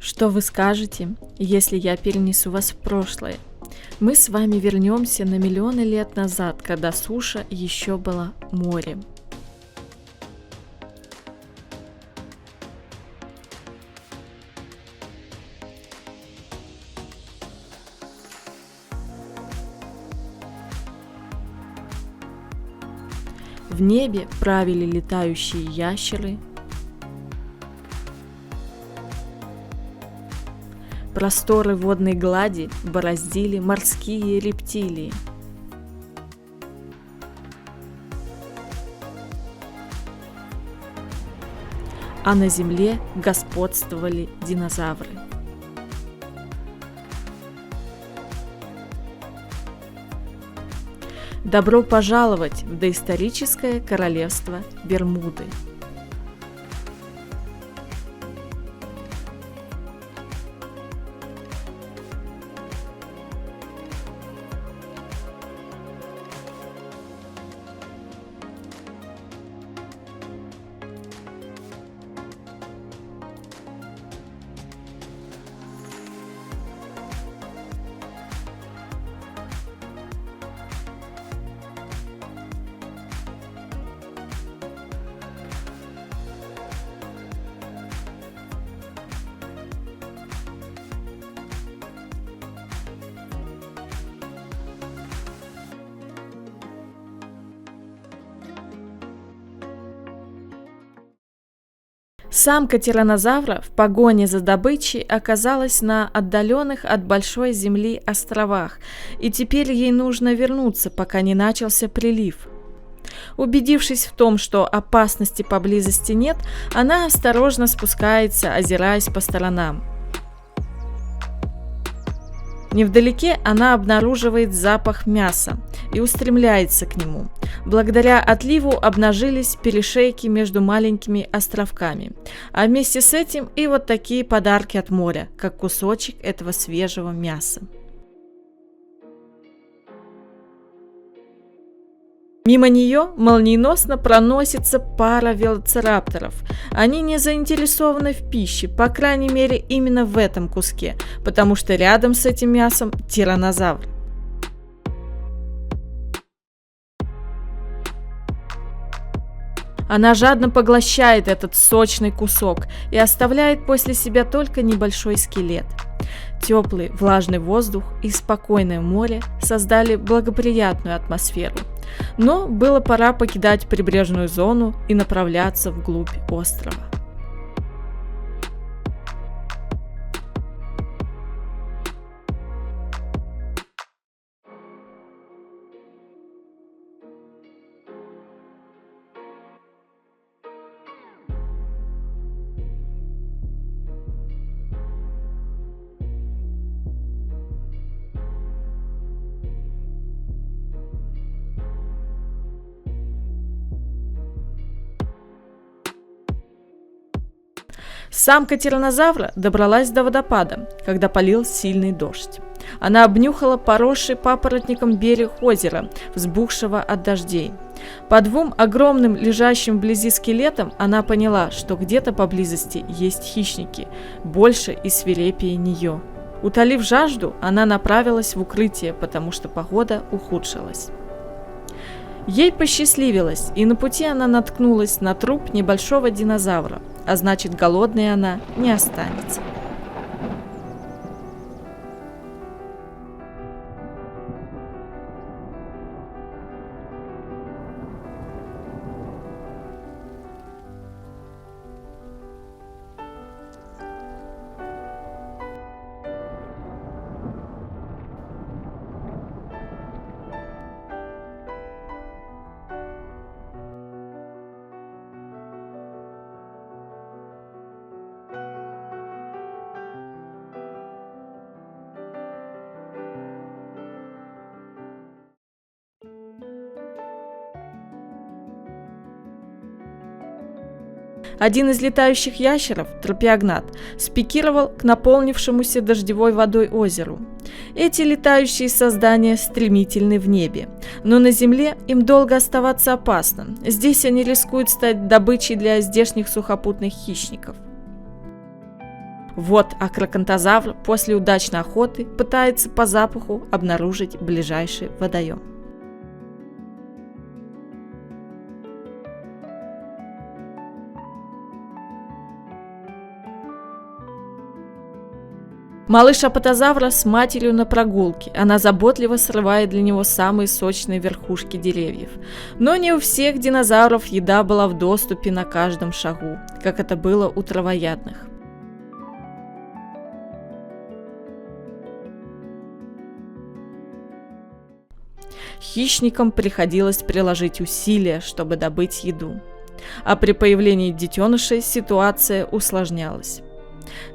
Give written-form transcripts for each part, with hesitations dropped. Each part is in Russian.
Что вы скажете, если я перенесу вас в прошлое? Мы с вами вернемся на миллионы лет назад, когда суша еще была морем. В небе правили летающие ящеры, просторы водной глади бороздили морские рептилии. А на земле господствовали динозавры. Добро пожаловать в доисторическое королевство Бермуды. Самка тираннозавра в погоне за добычей оказалась на отдаленных от большой земли островах, и теперь ей нужно вернуться, пока не начался прилив. Убедившись в том, что опасности поблизости нет, она осторожно спускается, озираясь по сторонам. Невдалеке она обнаруживает запах мяса и устремляется к нему. Благодаря отливу обнажились перешейки между маленькими островками, а вместе с этим и вот такие подарки от моря, как кусочек этого свежего мяса. Мимо нее молниеносно проносится пара велоцирапторов. Они не заинтересованы в пище, по крайней мере именно в этом куске, потому что рядом с этим мясом тираннозавр. Она жадно поглощает этот сочный кусок и оставляет после себя только небольшой скелет. Теплый влажный воздух и спокойное море создали благоприятную атмосферу. Но было пора покидать прибрежную зону и направляться вглубь острова. Самка тираннозавра добралась до водопада, когда полил сильный дождь. Она обнюхала поросший папоротником берег озера, взбухшего от дождей. По двум огромным лежащим вблизи скелетам она поняла, что где-то поблизости есть хищники, больше и свирепее нее. Утолив жажду, она направилась в укрытие, потому что погода ухудшилась. Ей посчастливилось, и на пути она наткнулась на труп небольшого динозавра, а значит, голодной она не останется. Один из летающих ящеров, тропиогнат, спикировал к наполнившемуся дождевой водой озеру. Эти летающие создания стремительны в небе, но на земле им долго оставаться опасно. Здесь они рискуют стать добычей для здешних сухопутных хищников. Вот акрокантозавр после удачной охоты пытается по запаху обнаружить ближайший водоем. Малыш апатозавра с матерью на прогулке. Она заботливо срывает для него самые сочные верхушки деревьев. Но не у всех динозавров еда была в доступе на каждом шагу, как это было у травоядных. Хищникам приходилось приложить усилия, чтобы добыть еду. А при появлении детенышей ситуация усложнялась.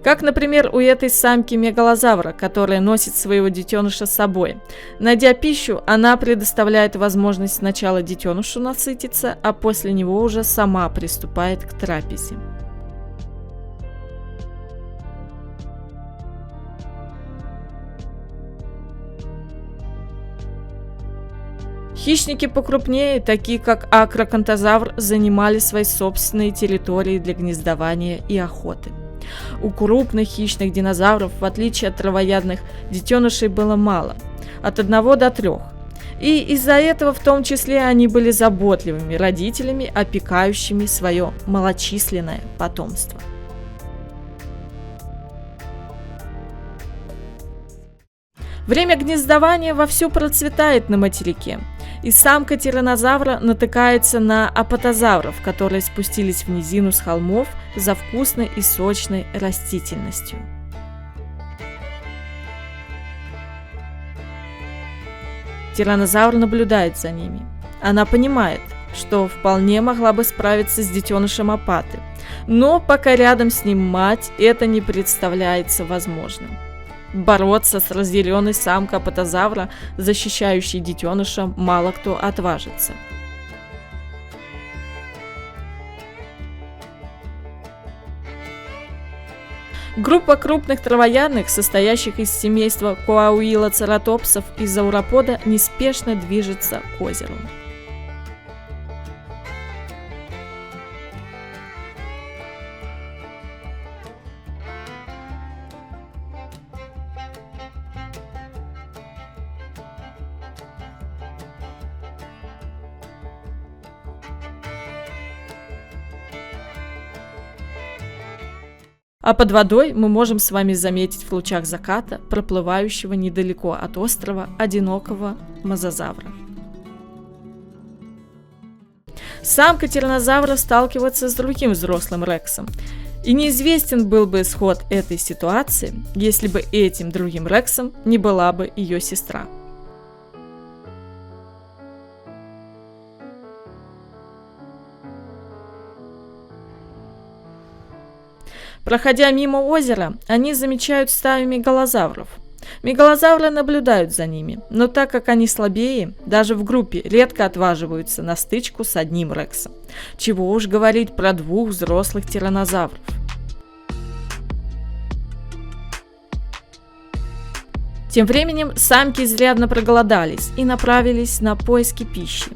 Как, например, у этой самки мегалозавра, которая носит своего детеныша с собой. Найдя пищу, она предоставляет возможность сначала детенышу насытиться, а после него уже сама приступает к трапезе. Хищники покрупнее, такие как акрокантозавр, занимали свои собственные территории для гнездования и охоты. У крупных хищных динозавров, в отличие от травоядных, детенышей было мало, от 1 до 3. И из-за этого в том числе они были заботливыми родителями, опекающими свое малочисленное потомство. Время гнездования вовсю процветает на материке, и самка тираннозавра натыкается на апатозавров, которые спустились в низину с холмов за вкусной и сочной растительностью. Тираннозавр наблюдает за ними. Она понимает, что вполне могла бы справиться с детенышем апаты, но пока рядом с ним мать, это не представляется возможным. Бороться с разъяренной самкой апатозавра, защищающей детеныша, мало кто отважится. Группа крупных травоядных, состоящих из семейства коауилоцератопсов и зауропода, неспешно движется к озеру. А под водой мы можем с вами заметить в лучах заката проплывающего недалеко от острова одинокого мозазавра. Самка тираннозавра сталкивается с другим взрослым рексом. И неизвестен был бы исход этой ситуации, если бы этим другим рексом не была бы ее сестра. Проходя мимо озера, они замечают стаю мегалозавров. Мегалозавры наблюдают за ними, но так как они слабее, даже в группе редко отваживаются на стычку с одним рексом. Чего уж говорить про 2 взрослых тираннозавров. Тем временем самки изрядно проголодались и направились на поиски пищи.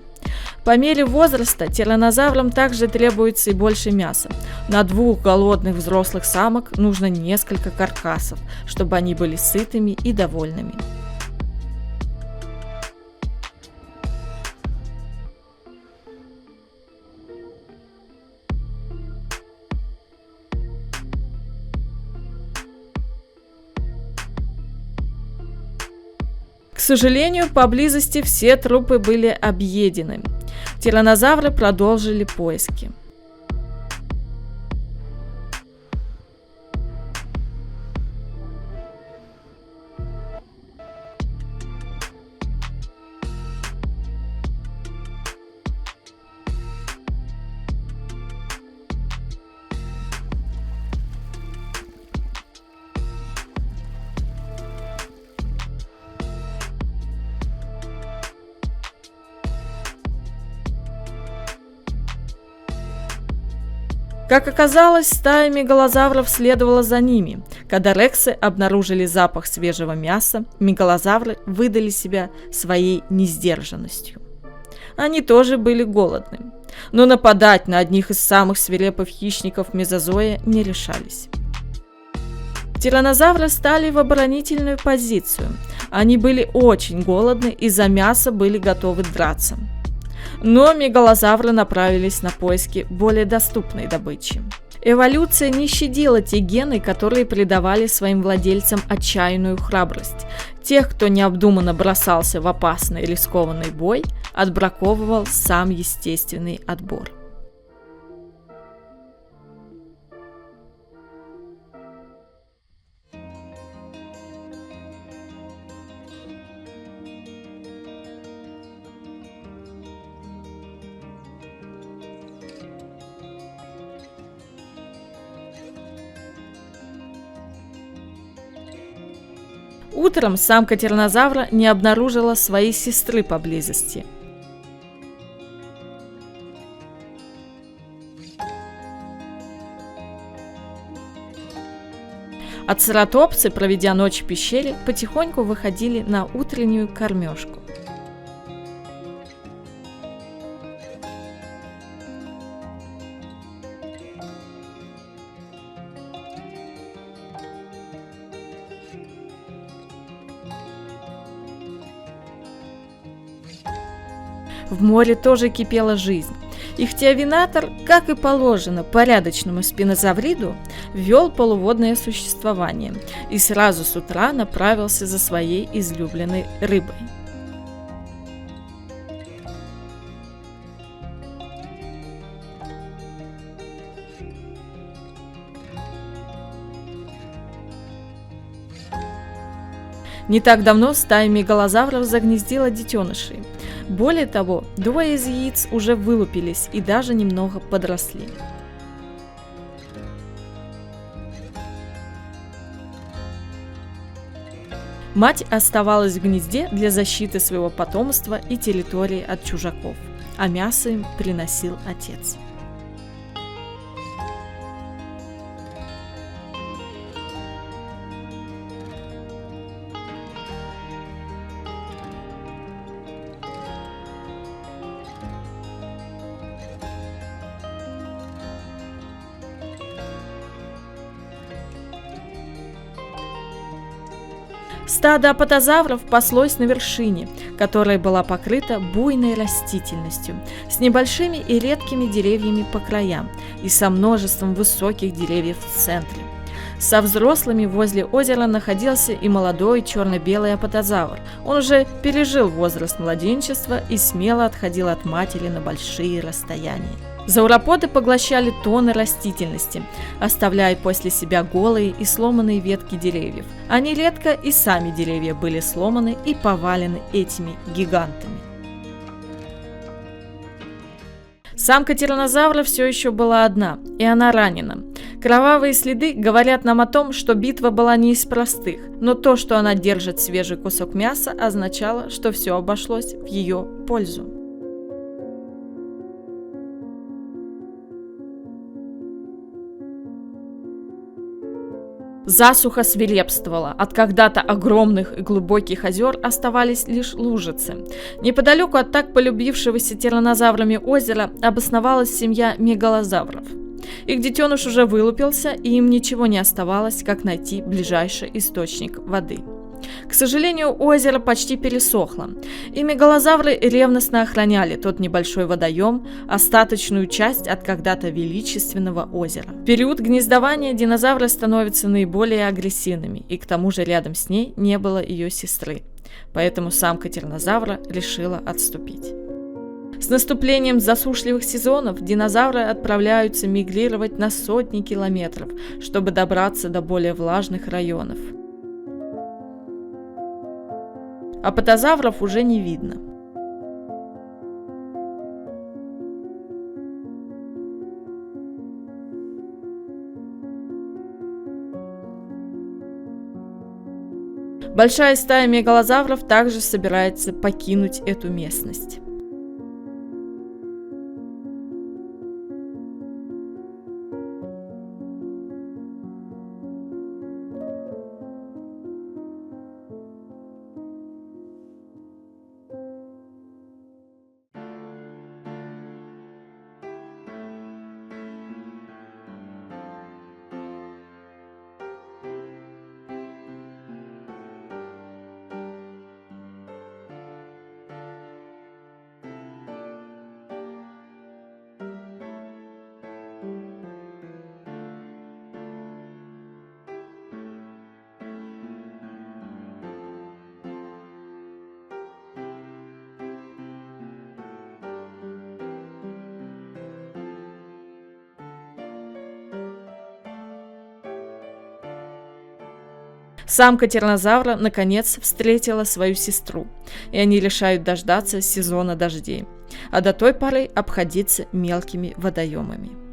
По мере возраста тираннозаврам также требуется и больше мяса. На 2 голодных взрослых самок нужно несколько каркасов, чтобы они были сытыми и довольными. К сожалению, поблизости все трупы были объедены. Тираннозавры продолжили поиски. Как оказалось, стая мегалозавров следовала за ними. Когда рексы обнаружили запах свежего мяса, мегалозавры выдали себя своей несдержанностью. Они тоже были голодны, но нападать на одних из самых свирепых хищников мезозоя не решались. Тираннозавры стали в оборонительную позицию. Они были очень голодны и за мясо были готовы драться. Но мегалозавры направились на поиски более доступной добычи. Эволюция не щадила те гены, которые придавали своим владельцам отчаянную храбрость. Тех, кто необдуманно бросался в опасный и рискованный бой, отбраковывал сам естественный отбор. Утром самка тираннозавра не обнаружила своей сестры поблизости. А цератопсы, проведя ночь в пещере, потихоньку выходили на утреннюю кормежку. В море тоже кипела жизнь. Ихтиовинатор, как и положено порядочному спинозавриду, вел полуводное существование и сразу с утра направился за своей излюбленной рыбой. Не так давно стая мегалозавров загнездила детенышей. Более того, двое из яиц уже вылупились и даже немного подросли. Мать оставалась в гнезде для защиты своего потомства и территории от чужаков, а мясо им приносил отец. Стадо апатозавров паслось на вершине, которая была покрыта буйной растительностью, с небольшими и редкими деревьями по краям и со множеством высоких деревьев в центре. Со взрослыми возле озера находился и молодой черно-белый апатозавр. Он уже пережил возраст младенчества и смело отходил от матери на большие расстояния. Зауроподы поглощали тонны растительности, оставляя после себя голые и сломанные ветки деревьев. А нередко и сами деревья были сломаны и повалены этими гигантами. Самка тираннозавра все еще была одна, и она ранена. Кровавые следы говорят нам о том, что битва была не из простых, но то, что она держит свежий кусок мяса, означало, что все обошлось в ее пользу. Засуха свирепствовала. От когда-то огромных и глубоких озер оставались лишь лужицы. Неподалеку от так полюбившегося тираннозаврами озера обосновалась семья мегалозавров. Их детеныш уже вылупился, и им ничего не оставалось, как найти ближайший источник воды. К сожалению, озеро почти пересохло, и мегалозавры ревностно охраняли тот небольшой водоем, остаточную часть от когда-то величественного озера. В период гнездования динозавры становятся наиболее агрессивными, и к тому же рядом с ней не было ее сестры, поэтому самка тираннозавра решила отступить. С наступлением засушливых сезонов динозавры отправляются мигрировать на сотни километров, чтобы добраться до более влажных районов. Апатозавров уже не видно. Большая стая мегалозавров также собирается покинуть эту местность. Самка тираннозавра наконец встретила свою сестру, и они решают дождаться сезона дождей, а до той поры обходиться мелкими водоемами.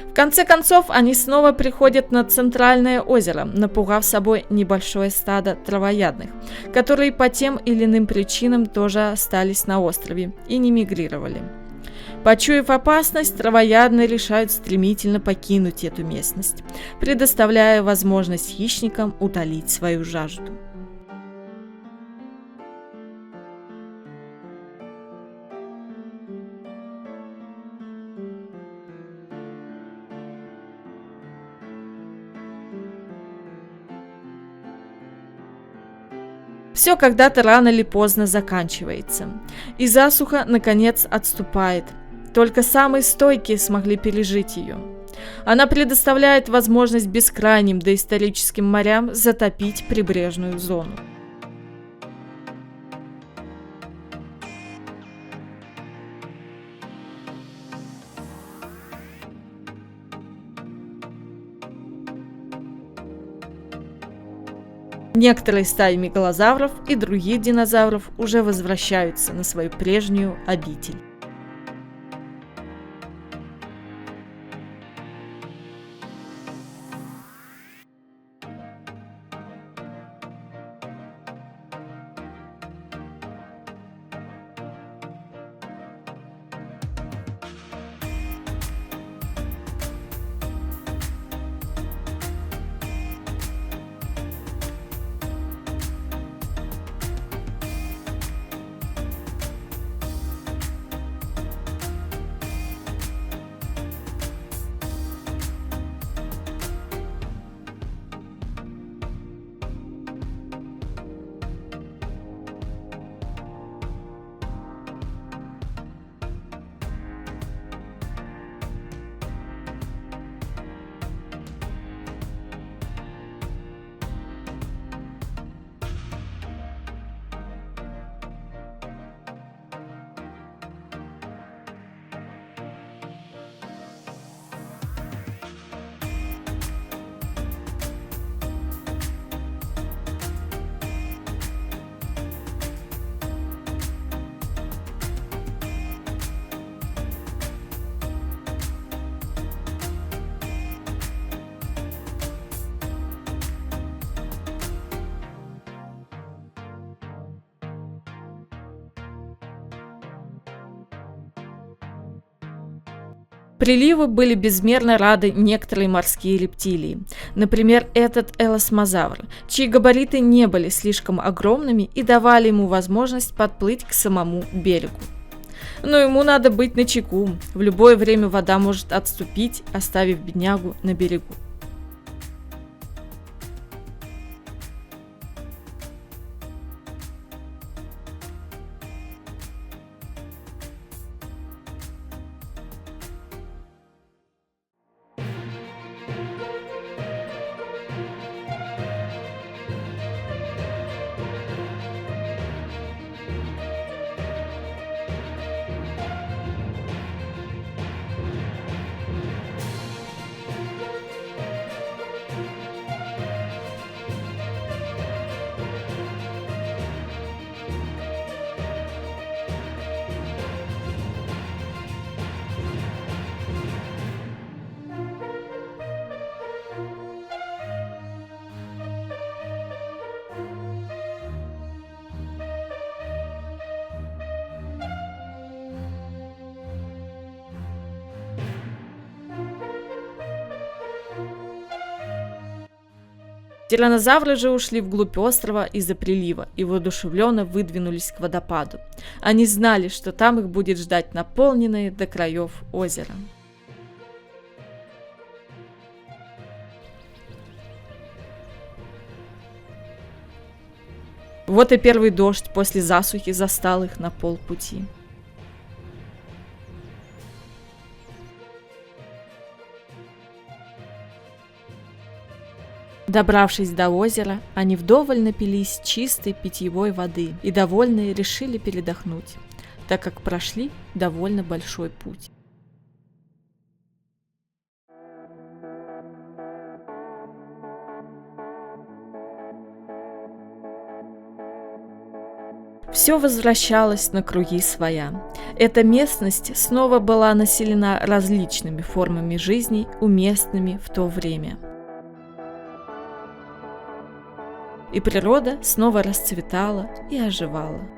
В конце концов, они снова приходят на центральное озеро, напугав собой небольшое стадо травоядных, которые по тем или иным причинам тоже остались на острове и не мигрировали. Почуяв опасность, травоядные решают стремительно покинуть эту местность, предоставляя возможность хищникам утолить свою жажду. Все когда-то рано или поздно заканчивается, и засуха, наконец, отступает. Только самые стойкие смогли пережить ее. Она предоставляет возможность бескрайним доисторическим морям затопить прибрежную зону. Некоторые стаи мегалозавров и других динозавров уже возвращаются на свою прежнюю обитель. Приливы были безмерно рады некоторые морские рептилии. Например, этот элосмозавр, чьи габариты не были слишком огромными и давали ему возможность подплыть к самому берегу. Но ему надо быть начеку. В любое время вода может отступить, оставив беднягу на берегу. Тираннозавры же ушли вглубь острова из-за прилива и воодушевленно выдвинулись к водопаду. Они знали, что там их будет ждать наполненное до краев озеро. Вот и первый дождь после засухи застал их на полпути. Добравшись до озера, они вдоволь напились чистой питьевой воды и, довольные, решили передохнуть, так как прошли довольно большой путь. Все возвращалось на круги своя. Эта местность снова была населена различными формами жизни, уместными в то время. И природа снова расцветала и оживала.